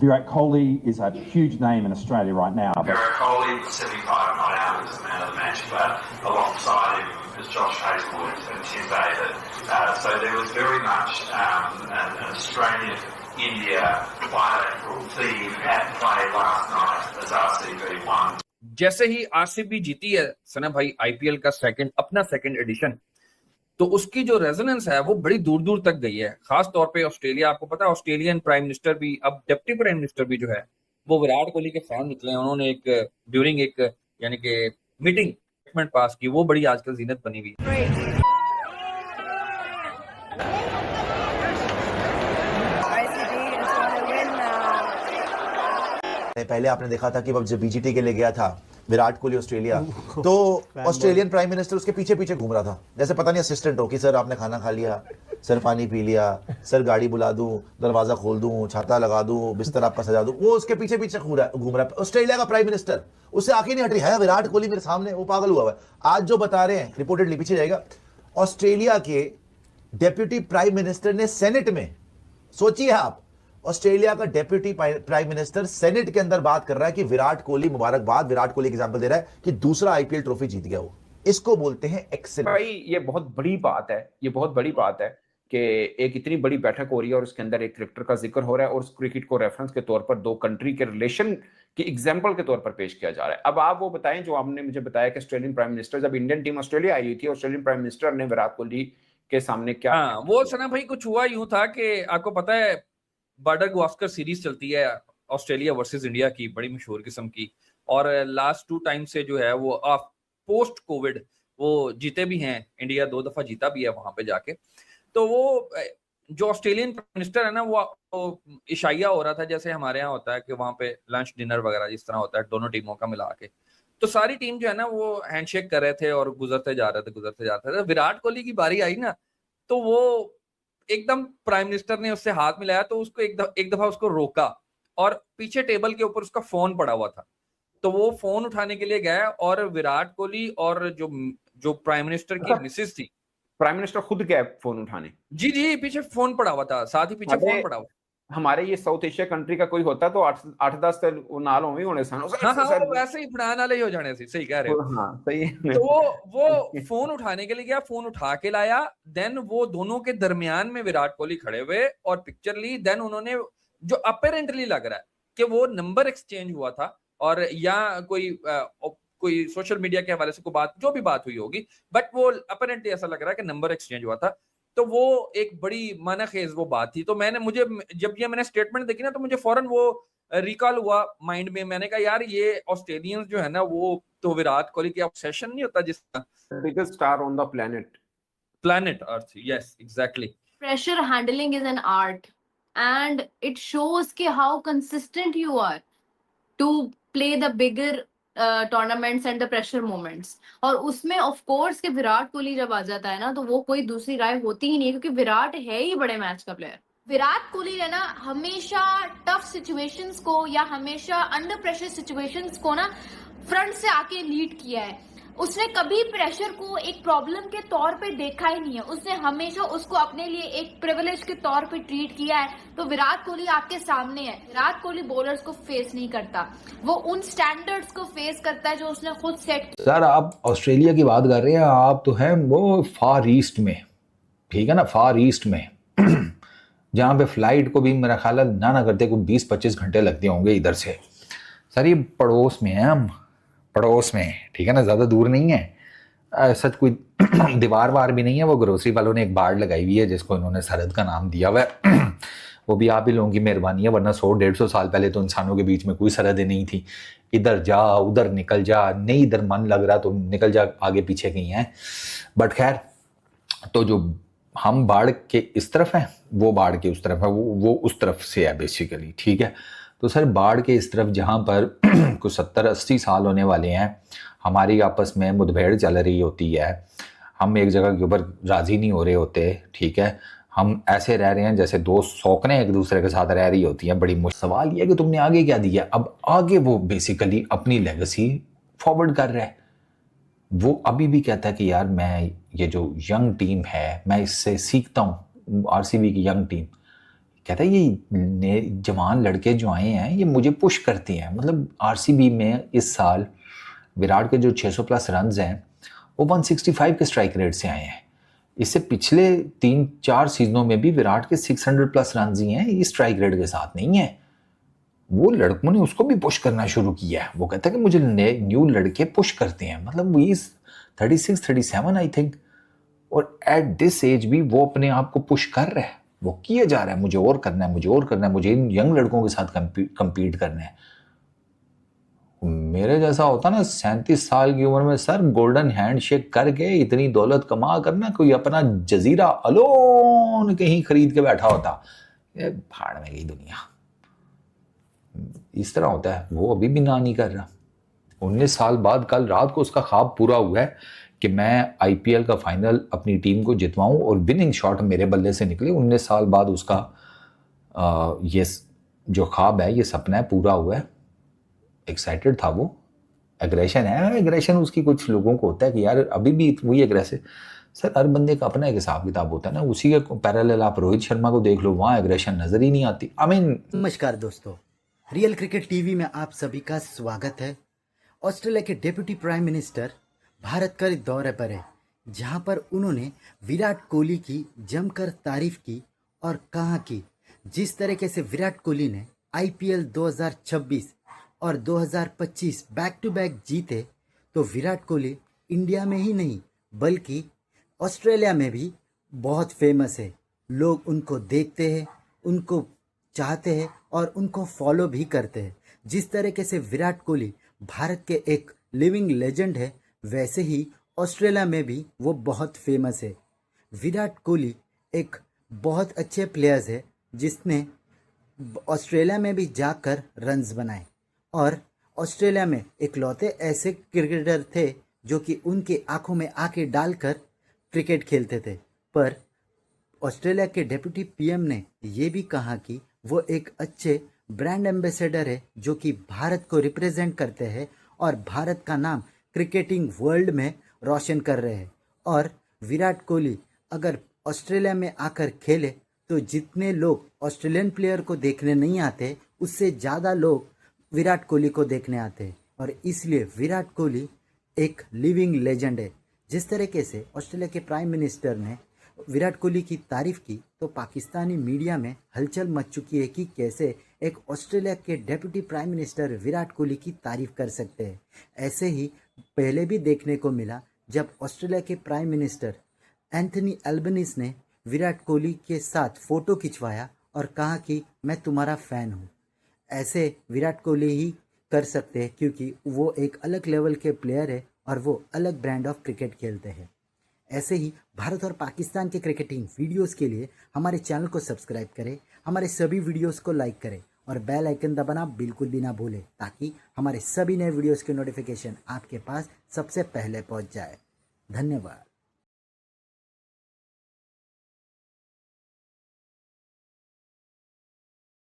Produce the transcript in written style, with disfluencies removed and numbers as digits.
Virat Kohli is a huge name in Australia right now. Virat Kohli was 75 not out as man of the match, but alongside him was Josh Hazlewood and Tim David. So there was very much an Australian-India bilateral theme at play last night as RCB won. जैसे ही RCB जीती है सना भाई IPL का अपना second edition, तो उसकी जो resonance है वो बड़ी दूर दूर तक गई है। खास तौर पे ऑस्ट्रेलिया, आपको पता है ऑस्ट्रेलियन प्राइम मिनिस्टर भी, अब डिप्टी प्राइम मिनिस्टर भी जो है वो विराट कोहली के फैन निकले। उन्होंने ड्यूरिंग यानी कि मीटिंग स्टेटमेंट पास की, वो बड़ी आजकल जीनत बनी हुई है। पहले आपने देखा था कि जब बीजीटी के लिए गया था विराट कोहली ऑस्ट्रेलिया, तो ऑस्ट्रेलियन प्राइम मिनिस्टर उसके पीछे पीछे घूम रहा था, जैसे पता नहीं असिस्टेंट हो कि सर आपने खाना खा लिया, सर पानी पी लिया, सर गाड़ी बुला दूं, दरवाजा खोल दूं, छाता लगा दूं, बिस्तर आपका सजा दूं। वो उसके पीछे पीछे घूम रहा है ऑस्ट्रेलिया का प्राइम मिनिस्टर, उससे आंखें नहीं हट रही है विराट कोहली मेरे सामने, वो पागल हुआ है। आज जो बता रहे हैं रिपोर्टेडली, पीछे जाएगा, ऑस्ट्रेलिया के डेप्यूटी प्राइम मिनिस्टर ने सेनेट में, सोचिए आप, ऑस्ट्रेलिया का डेप्यूटी प्राइम मिनिस्टर सेनेट के अंदर बात कर रहा है कि विराट कोहली, मुबारकबाद, विराट कोहली एग्जांपल दे रहा है कि दूसरा आईपीएल ट्रॉफी जीत गया वो। इसको बोलते हैं एक्सेलेंस। भाई ये बहुत बड़ी बात है, ये बहुत बड़ी बात है कि एक इतनी बड़ी बैठक हो रही है और उसके अंदर एक क्रिकेटर का जिक्र हो रहा है और उस क्रिकेट को रेफरेंस के तौर पर दो कंट्री के रिलेशन की एग्जांपल के तौर पर पेश किया जा रहा है। अब आप वो बताएं जो आपने मुझे बताया कि ऑस्ट्रेलियन प्राइम मिनिस्टर, जब इंडियन टीम ऑस्ट्रेलिया आई हुई थी, ऑस्ट्रेलियन प्राइम मिनिस्टर ने विराट कोहली के सामने क्या, वो सना भाई कुछ हुआ यूं था कि आपको पता है बॉर्डर गावस्कर सीरीज चलती है ऑस्ट्रेलिया वर्सेस इंडिया की, बड़ी मशहूर किस्म की, और लास्ट 2 टाइम से जो है वो पोस्ट कोविड वो जीते भी हैं, इंडिया 2 दफा जीता भी है वहां पे जाके। तो वो जो ऑस्ट्रेलियन प्राइम मिनिस्टर है ना, वो इशाइया हो रहा था जैसे हमारे यहाँ होता है कि वहां पे लंच डिनर वगैरह जिस तरह होता है दोनों टीमों का मिला के, तो सारी टीम जो है ना वो हैंडशेक कर रहे थे और गुजरते जा रहे थे। विराट कोहली की बारी आई ना, तो वो एकदम प्राइम मिनिस्टर ने उससे हाथ मिलाया, तो उसको एक दफा उसको रोका और पीछे टेबल के ऊपर उसका फोन पड़ा हुआ था, तो वो फोन उठाने के लिए गया और विराट कोहली और जो प्राइम मिनिस्टर की मिसेस थी, प्राइम मिनिस्टर खुद गया फोन उठाने? जी पीछे फोन पड़ा हुआ था, साथ ही पीछे फोन पड़ा हुआ। हमारे ये साउथ एशिया कंट्री का कोई होता तो 8-10 नाल होने सन। हाँ, वैसे ही फड़ान वाले ही हो जाने से, सही कह रहे हो। हाँ, सही। तो वो फोन उठाने के लिए गया, फोन उठा के लाया, देन वो दोनों के दरमियान में विराट कोहली खड़े हुए और पिक्चर ली। देन उन्होंने, जो अपेरेंटली लग रहा है कि वो नंबर एक्सचेंज हुआ था और या कोई सोशल मीडिया के हवाले से कोई बात, जो भी बात हुई होगी, बट वो अपेरेंटली ऐसा लग रहा है कि नंबर एक्सचेंज हुआ था। तो वो एक बड़ी मानखेज वो बात थी। तो जब मैंने स्टेटमेंट देखी ना, तो मुझे फौरन वो रिकॉल हुआ माइंड में। मैंने कहा यार ये ऑस्ट्रेलियंस जो है ना, वो तो विराट कोहली की ऑब्सेशन नहीं होता जिस biggest star on the planet earth. Yes, exactly. Pressure handling is an art and it shows कि how consistent you are to play the bigger tournaments and the pressure moments. और उसमें ऑफ कोर्स कि विराट कोहली जब आ जाता है ना, तो वो कोई दूसरी राय होती ही नहीं, क्योंकि विराट है ही बड़े मैच का प्लेयर। विराट कोहली ने ना हमेशा टफ सिचुएशंस को या हमेशा अंडर प्रेशर सिचुएशंस को ना फ्रंट से आके लीड किया है। उसने कभी प्रेशर को एक प्रॉब्लम के तौर पे देखा ही नहीं है, उसने हमेशा उसको अपने लिए एक प्रिविलेज के तौर पे ट्रीट किया है। तो विराट कोहली आपके सामने है, विराट कोहली बॉलर्स को फेस नहीं करता, वो उन स्टैंडर्ड्स को फेस करता है जो उसने खुद सेट किया। सर आप ऑस्ट्रेलिया की बात कर रहे हैं, आप तो हैं वो फार ईस्ट में, ठीक है ना, फार ईस्ट में जहाँ पे फ्लाइट को भी मेरा ख्याल है ना करते को 20-25 घंटे लगते होंगे इधर से। सर ये पड़ोस में है, हम पड़ोस में, ठीक है ना, ज़्यादा दूर नहीं है, सच कोई दीवार वार भी नहीं है। वो ग्रोसरी वालों ने एक बाड़ लगाई हुई है जिसको इन्होंने सरहद का नाम दिया हुआ है। वो भी आप ही लोगों की मेहरबानी है, वरना 100-150 साल पहले तो इंसानों के बीच में कोई सरहदें नहीं थी। इधर जा उधर निकल जा, नहीं इधर मन लग रहा तो निकल जा, आगे पीछे कहीं है। बट खैर, तो जो हम बाढ़ के इस तरफ हैं, वो बाढ़ के उस तरफ है, वो उस तरफ से है बेसिकली, ठीक है। तो सर बाढ़ के इस तरफ जहाँ पर कुछ 70-80 साल होने वाले हैं, हमारी आपस में मुठभेड़ चल रही होती है, हम एक जगह के ऊपर राज़ी नहीं हो रहे होते, ठीक है, हम ऐसे रह रहे हैं जैसे दो सौकने एक दूसरे के साथ रह रही होती हैं। बड़ी मुश्किल सवाल ये है कि तुमने आगे क्या दिया। अब आगे वो बेसिकली अपनी लेगेसी फॉरवर्ड कर रहा है। वो अभी भी कहता है कि यार मैं ये जो यंग टीम है मैं इससे सीखता हूँ, आरसीबी की यंग टीम कहता है ये जवान लड़के जो आए हैं ये मुझे पुश करते हैं। मतलब आरसीबी में इस साल विराट के जो 600 प्लस रन हैं वो 165 के स्ट्राइक रेट से आए हैं। इससे पिछले 3-4 सीजनों में भी विराट के 600 प्लस रन ही हैं, इस स्ट्राइक रेट के साथ नहीं है। वो लड़कों ने उसको भी पुश करना शुरू किया है। वो कहता है कि मुझे न्यू लड़के पुश करते हैं। मतलब वो 36-37 आई थिंक, और एट दिस एज भी वो अपने आप को पुश कर रहा है, वो किया जा रहा है, मुझे और करना है, मुझे और करना है, मुझे इन यंग लड़कों के साथ कंपीट करना है। मेरे जैसा होता ना 37 साल की उम्र में सर गोल्डन हैंडशेक करके इतनी दौलत कमा करना कोई अपना जजीरा अलोन कहीं खरीद के बैठा होता। ये भाड़ में गई दुनिया, इस तरह होता है। वो अभी भी ना नहीं कर रहा। 19 साल बाद कल रात को उसका ख्वाब पूरा हुआ है कि मैं आईपीएल का फाइनल अपनी टीम को जितवाऊं, और विनिंग शॉट मेरे बल्ले से निकले। 19 साल बाद उसका ये जो ख्वाब है, ये सपना है, पूरा हुआ है। एक्साइटेड था वो। एग्रेशन है, एग्रेशन उसकी कुछ लोगों को होता है कि यार अभी भी वही एग्रेसिव। सर हर बंदे का अपना एक हिसाब किताब होता है ना, उसी के पैरेलल आप रोहित शर्मा को देख लो, वहाँ एग्रेशन नजर ही नहीं आती। आई मीन नमस्कार दोस्तों, रियल क्रिकेट टीवी में आप सभी का स्वागत है। ऑस्ट्रेलिया के डिप्टी प्राइम मिनिस्टर भारत के दौरे पर है, जहां पर उन्होंने विराट कोहली की जमकर तारीफ की और कहा कि जिस तरीके से विराट कोहली ने आईपीएल 2026 और 2025 बैक टू बैक जीते, तो विराट कोहली इंडिया में ही नहीं बल्कि ऑस्ट्रेलिया में भी बहुत फेमस है। लोग उनको देखते हैं, उनको चाहते हैं और उनको फॉलो भी करते हैं। जिस तरीके से विराट कोहली भारत के एक लिविंग लेजेंड है, वैसे ही ऑस्ट्रेलिया में भी वो बहुत फेमस है। विराट कोहली एक बहुत अच्छे प्लेयर्स है, जिसने ऑस्ट्रेलिया में भी जाकर रन्स बनाए, और ऑस्ट्रेलिया में इकलौते ऐसे क्रिकेटर थे जो कि उनकी आंखों में आंखें डालकर क्रिकेट खेलते थे। पर ऑस्ट्रेलिया के डिप्टी पीएम ने ये भी कहा कि वो एक अच्छे ब्रांड एम्बेसडर है, जो कि भारत को रिप्रेजेंट करते हैं और भारत का नाम क्रिकेटिंग वर्ल्ड में रोशन कर रहे हैं। और विराट कोहली अगर ऑस्ट्रेलिया में आकर खेले तो जितने लोग ऑस्ट्रेलियन प्लेयर को देखने नहीं आते, उससे ज़्यादा लोग विराट कोहली को देखने आते हैं। और इसलिए विराट कोहली एक लिविंग लेजेंड है। जिस तरीके से ऑस्ट्रेलिया के प्राइम मिनिस्टर ने विराट कोहली की तारीफ की, तो पाकिस्तानी मीडिया में हलचल मच चुकी है कि कैसे एक ऑस्ट्रेलिया के deputy prime minister Virat Kohli की तारीफ कर सकते हैं। ऐसे ही पहले भी देखने को मिला जब ऑस्ट्रेलिया के प्राइम मिनिस्टर एंथनी एल्बनीज़ ने विराट कोहली के साथ फ़ोटो खिंचवाया और कहा कि मैं तुम्हारा फ़ैन हूँ। ऐसे विराट कोहली ही कर सकते हैं, क्योंकि वो एक अलग लेवल के प्लेयर है और वो अलग ब्रांड ऑफ क्रिकेट खेलते हैं। ऐसे ही भारत और पाकिस्तान के क्रिकेटिंग वीडियोस के लिए हमारे चैनल को सब्सक्राइब करें, हमारे सभी वीडियोस को लाइक करें और बेल आइकन दबाना बिल्कुल भी ना भूलें, ताकि हमारे सभी नए वीडियोस के नोटिफिकेशन आपके पास सबसे पहले पहुंच जाए। धन्यवाद।